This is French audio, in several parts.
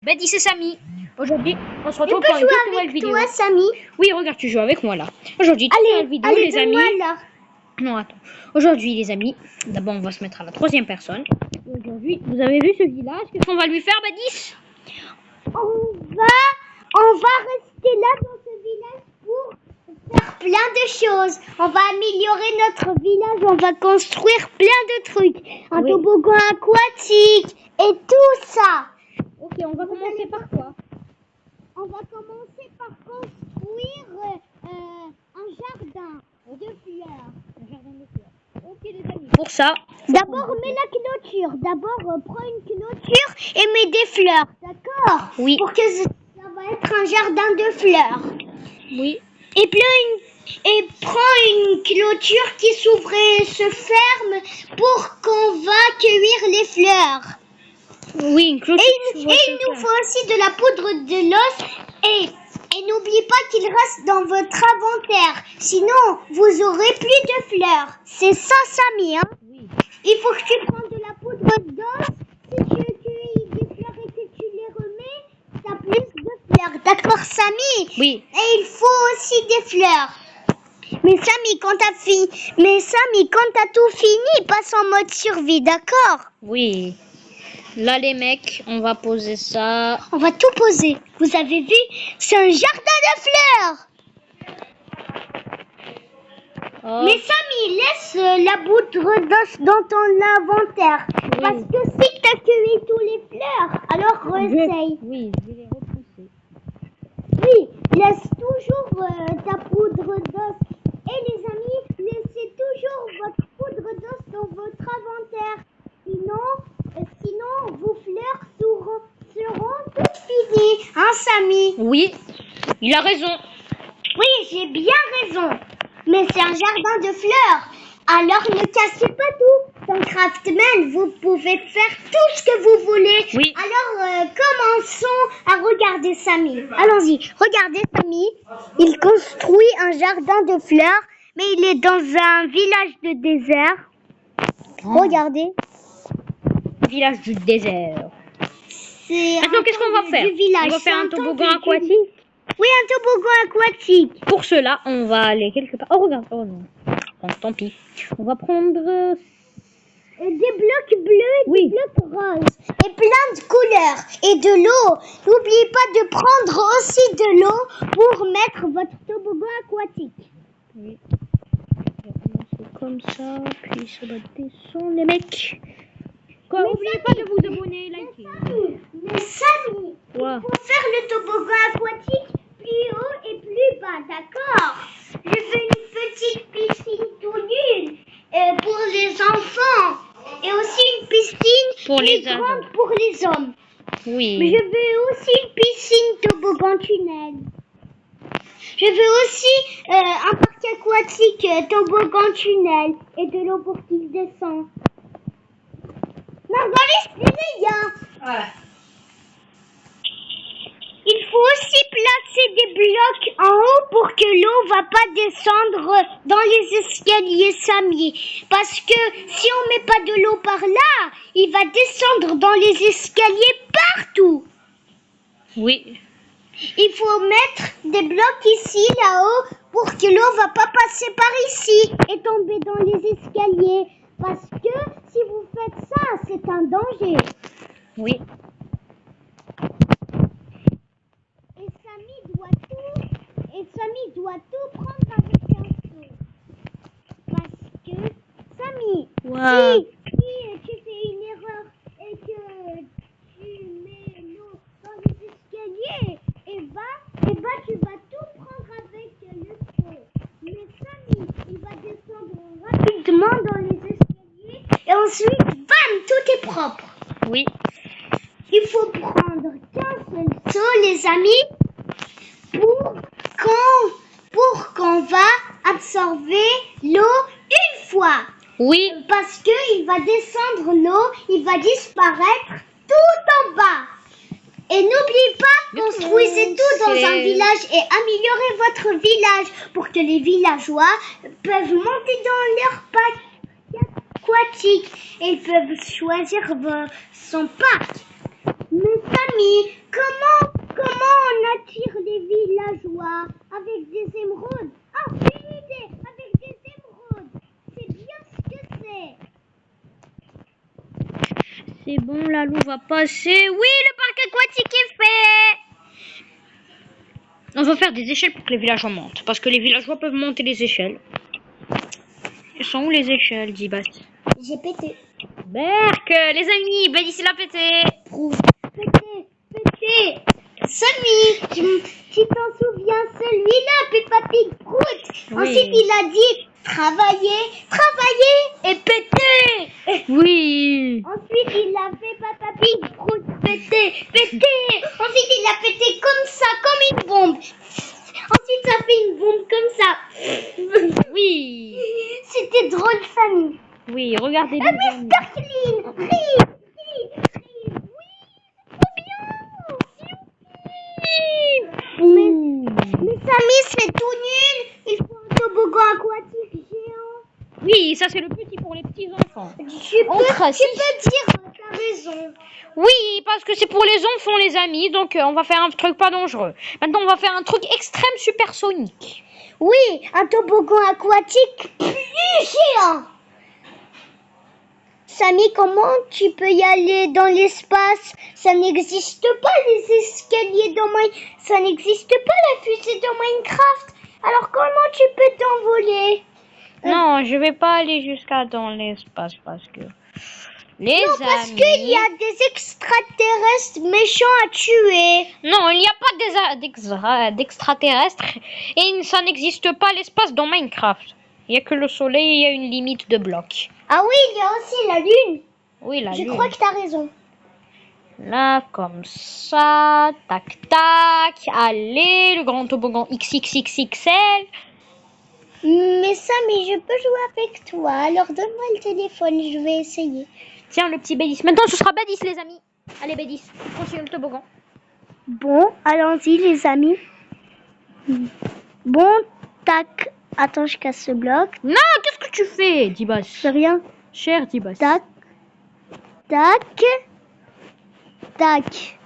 Betty, c'est Samy. Aujourd'hui, on se Je retrouve peux pour une jouer toute nouvelle avec vidéo. toi, Samy? Oui, regarde, tu joues avec moi là. Aujourd'hui, toute nouvelle vidéo, allez, les amis. donne-moi alors. Non, attends. Aujourd'hui, les amis, d'abord, on va se mettre à la troisième personne. Aujourd'hui, vous avez vu ce village? Qu'est-ce qu'on va lui faire, Betty? On va rester là dans ce village pour faire plein de choses. On va améliorer notre village, on va construire plein de trucs. Un Oui. toboggan aquatique et tout ça. Ok, on va commencer par quoi? On va commencer par construire un jardin de fleurs. Un jardin de fleurs. Ok, les amis. Pour ça, D'abord, mets la clôture. D'abord, prends une clôture et mets des fleurs. D'accord? Oui. Pour que ça va être un jardin de fleurs. oui. Et prends une clôture qui s'ouvre et se ferme pour qu'on va cueillir les fleurs. Oui, une clôture. Et il nous faut aussi de la poudre de l'os et n'oublie pas qu'il reste dans votre inventaire. Sinon, vous aurez plus de fleurs. C'est ça, Samy, hein? Oui. Il faut que tu prennes de la poudre d'os. Si tu cueillis des fleurs et que tu les remets, tu as plus de fleurs. D'accord, Samy? Oui. Et il faut aussi des fleurs. Mais Samy, quand t'as tout fini, passe en mode survie, d'accord? Oui. Là, les mecs, on va poser ça. On va tout poser. Vous avez vu? C'est un jardin de fleurs. Oh. Mais Samy, laisse la poudre d'os dans ton inventaire. Oui. Parce que si tu as cueilli tous les fleurs, alors essaye. Oui, je vais les repousser. Oui, laisse toujours ta poudre d'os. Et les amis, laissez toujours votre poudre d'os dans votre inventaire. Sinon vos fleurs seront toutes finies. Hein, Samy? Oui, il a raison. Oui, j'ai bien raison. Mais c'est un jardin de fleurs. Alors ne cassez pas tout. Dans Craftman, vous pouvez faire tout ce que vous voulez. Oui. Alors commençons à regarder Samy. Allons-y. Regardez Samy. Il construit un jardin de fleurs, mais il est dans un village de désert. Regardez. Village du désert. C'est Maintenant, qu'est-ce qu'on va faire? du village. On va faire C'est un toboggan temple aquatique. Oui, un toboggan aquatique. Pour cela, on va aller quelque part. Oh, regarde. Oh non. Bon, tant pis. On va prendre. Des blocs bleus et Oui. des blocs roses. Et plein de couleurs. Et de l'eau. N'oubliez pas de prendre aussi de l'eau pour mettre votre toboggan aquatique. Oui. On va commencer comme ça. Puis ça va descendre, les mecs. N'oubliez pas de vous abonner, liker. Mais Samy, Quoi? il faut faire le toboggan aquatique plus haut et plus bas, d'accord? Je fais une petite piscine tout nulle pour les enfants. Et aussi une piscine Pour plus les grande adultes. pour les hommes. Mais Oui. je veux aussi une piscine toboggan tunnel. Je veux aussi un parc aquatique toboggan tunnel et de l'eau pour qu'il descend. Non, dans les gars. Ouais. Il faut aussi placer des blocs en haut pour que l'eau va pas descendre dans les escaliers, Samy. Parce que si on met pas de l'eau par là, il va descendre dans les escaliers partout. Oui. Il faut mettre des blocs ici, là-haut, pour que l'eau va pas passer par ici et tomber dans les escaliers. Parce que si vous faites ça, c'est un danger. Oui. Et Samy doit tout prendre avec un seau. Parce que, Samy, Wow. si tu fais une erreur et que tu mets l'eau dans les escaliers, et bah tu vas tout prendre avec le seau. Mais Samy, il va descendre rapidement dans les escaliers et ensuite, bam, tout est propre. Oui. Il faut prendre qu'un seul seau, les amis, pour qu'on va absorber l'eau une fois. Oui. Parce que il va descendre l'eau, il va disparaître tout en bas. Et n'oubliez pas, construisez tout dans un village et améliorez votre village pour que les villageois peuvent monter dans leur parc aquatique et ils peuvent choisir son parc. Mais Samy, comment on attire les villageois avec des émeraudes? Ah, une idée, avec des émeraudes. C'est bien ce que c'est. C'est bon, la loup va passer. Oui, le parc aquatique est fait. On va faire des échelles pour que les villageois montent. Parce que les villageois peuvent monter les échelles. Elles sont où les échelles, dit Bastien? J'ai pété. Berk, les amis, ben ici l'a pété. Pété. Samy, tu t'en souviens, celui-là, Peppa Pig Prout. Oui. Ensuite, il a dit travailler et péter. Oui. Ensuite, il a fait Peppa Pig Prout, péter. Ensuite, il a pété comme ça, comme une bombe. Ensuite, ça fait une bombe comme ça. Oui. C'était drôle, Samy. Oui, regardez les amis. Mr. Clean, ris. Mais Samy, c'est tout nul. Il faut un toboggan aquatique géant. Oui, ça c'est le petit pour les petits enfants. Tu peux dire, t'as raison. Oui, parce que c'est pour les enfants, les amis. Donc on va faire un truc pas dangereux. Maintenant, on va faire un truc extrême supersonique. Oui, un toboggan aquatique plus géant. Samy, comment tu peux y aller dans l'espace? Ça n'existe pas les escaliers dans Minecraft. Ça n'existe pas la fusée dans Minecraft. Alors comment tu peux t'envoler? Non, je vais pas aller jusqu'à dans l'espace parce que Parce qu'il y a des extraterrestres méchants à tuer. Non, il n'y a pas d'extraterrestres et ça n'existe pas l'espace dans Minecraft. Il n'y a que le soleil et il y a une limite de blocs. Ah oui, il y a aussi la lune. Oui, la Je lune. crois que t'as raison. Là, comme ça, tac, tac, allez, le grand toboggan XXXXL. Mais Samy, je peux jouer avec toi. Alors donne-moi le téléphone, je vais essayer. Tiens, le petit Bédis. Maintenant, ce sera Bédis, les amis. Allez, Bédis, continue le toboggan. Bon, allons-y les amis. Bon, tac. Attends, je casse ce bloc. Non, qu'est-ce que tu fais, Dibas? C'est rien. Cher Dibas. Tac. Tac. Tac.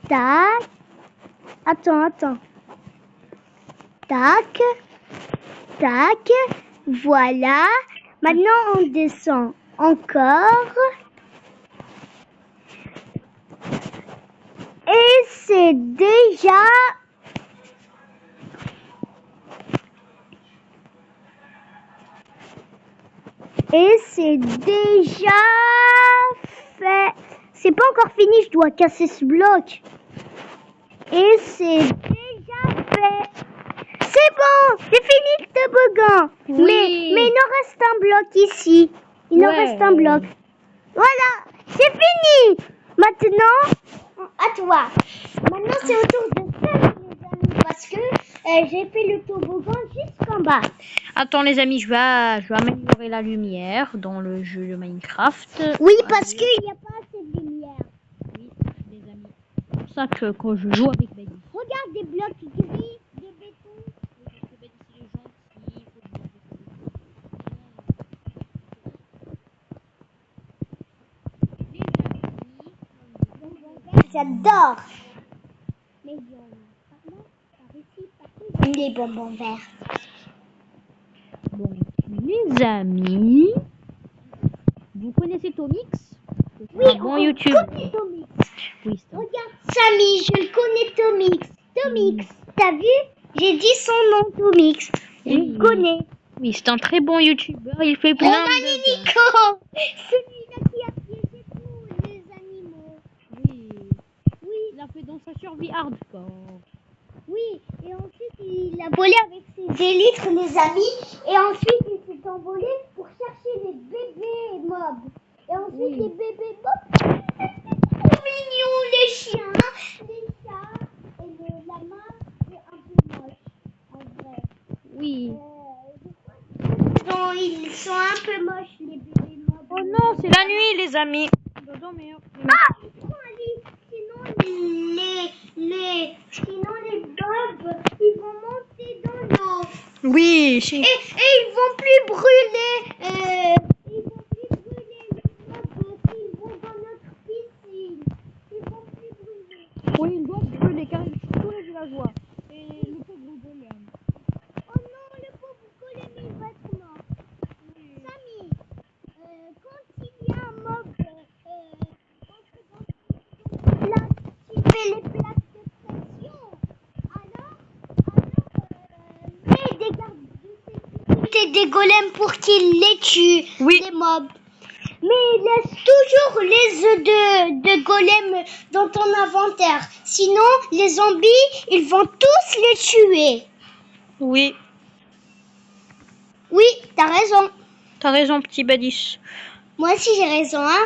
Tac. Attends. Tac. Tac. Voilà. Maintenant, on descend encore. Et c'est déjà... fait. C'est pas encore fini, je dois casser ce bloc. Et c'est déjà fait. C'est bon, j'ai fini le toboggan. Oui. Mais il en reste un bloc ici. Il en reste un bloc. Voilà, c'est fini. Maintenant, à toi. Maintenant, c'est au tour de faire, les amis, parce que j'ai fait le toboggan jusqu'en bas. Attends, les amis, je vais améliorer la lumière dans le jeu de Minecraft. Oui, parce qu'il n'y a pas assez de lumière. Oui, les amis. C'est pour ça que quand je joue avec Bédis. Regarde des blocs gris, de béton. Parce que Bédis, il est gentil. J'adore. Les bonbons verts. Bon, les amis, vous connaissez Tomix? Oui, bon YouTube. connaît Tomix. Oui, c'est un- Regarde, Samy, je le connais Tomix. Tomix, t'as vu? J'ai dit son nom, Tomix. Je Oui. le connais. Oui, c'est un très bon YouTubeur. Il fait plein Roman de... et Nico. Celui-là qui a piégé tous les animaux. Oui, il a fait dans sa survie hardcore. Oui, et ensuite il a volé avec ses élytres, les amis, et ensuite il s'est envolé pour chercher les bébés mobs. Et ensuite les bébés mobs, c'est trop mignon, les chiens, les chats, et le lama, c'est un peu moche, en vrai. Oui. Non, ils sont un peu moches, les bébés mobs. Oh non, c'est la nuit, les amis. Ah, sinon les mobs, ils vont monter dans l'eau. Oui. Et ils vont plus brûler. Ils vont plus brûler les mobs s'ils vont dans notre piscine. villageois. Et le pauvre golem. Oh non, le pauvre golem, il va être mort. Samy, quand il y a un mob là, qui fait les plaques de pression, alors mets des gardes de sécurité des golems pour qu'ils les tuent, Oui. les mobs. Mais laisse toujours les œufs de golem dans ton inventaire. Sinon, les zombies, ils vont tous les tuer. Oui, Oui, t'as raison. t'as raison, petit Badis. Moi aussi, j'ai raison, hein.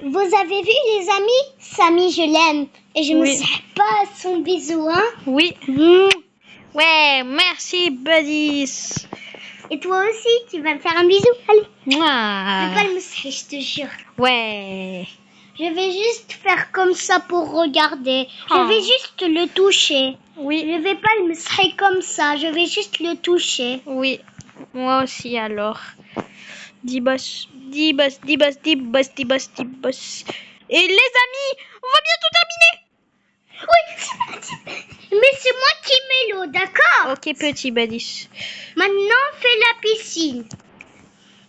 Vous avez vu, les amis? Samy, je l'aime. Et je me Oui. sers pas son bisou, hein. Oui. Ouais, merci, Badis. Et toi aussi, tu vas me faire un bisou. Allez, Mouah. fais pas le mousser, je te jure. Ouais. Je vais juste faire comme ça pour regarder. Je Oh. vais juste le toucher. Oui, Je vais pas le mousser comme ça. Je vais juste le toucher. oui. Moi aussi, alors. Dibas. Et les amis, on va bientôt terminer. Oui, mais c'est moi qui mets l'eau, d'accord? Ok, petit Badis. Maintenant, fais la piscine.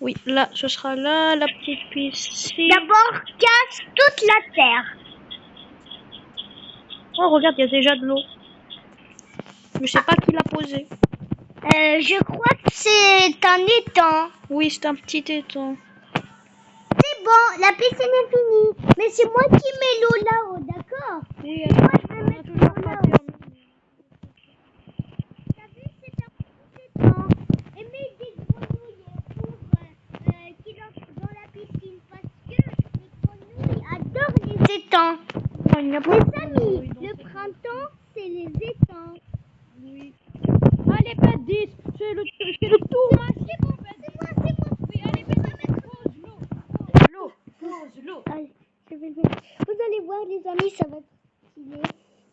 Oui, là, ce sera là, la petite piscine. D'abord, casse toute la terre. Oh, regarde, il y a déjà de l'eau. Je sais pas qui l'a posé. Je crois que c'est un étang. Oui, c'est un petit étang. C'est bon, la piscine est finie. Mais c'est moi qui mets l'eau là-haut, d'accord? Oui, Moi, je vais mettre l'eau là-haut. T'as vu, c'est un petit étang. Et mets des grenouilles pour qu'ils entrent dans la piscine. Parce que les grenouilles adorent les étangs. Oh, il n'y a pas Les de amis, grenouilles dans le cette printemps, c'est les étangs. Oui. Allez, Badis, c'est le tour. C'est moi. Oui, allez, Badis, pose l'eau. Pose l'eau. Allez, je vais le mettre. Vous allez voir, les amis, ça va être stylé.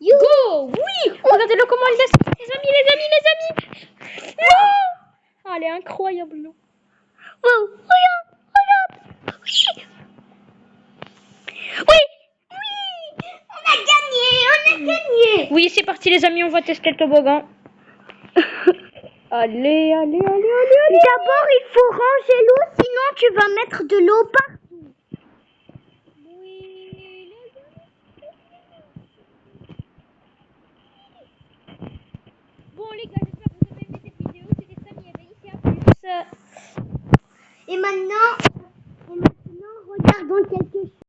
You. Go! Oui! Regardez-le comment il laisse. Les amis! Oh, elle est incroyable, l'eau. Oh, regarde. Oui. On a gagné. Oui, c'est parti, les amis, on va tester le toboggan. Allez. D'abord, il faut ranger l'eau, sinon tu vas mettre de l'eau partout. Oui, bon, les gars, j'espère que vous avez aimé cette vidéo. C'était Samy et Baïs, et à plus. Et maintenant,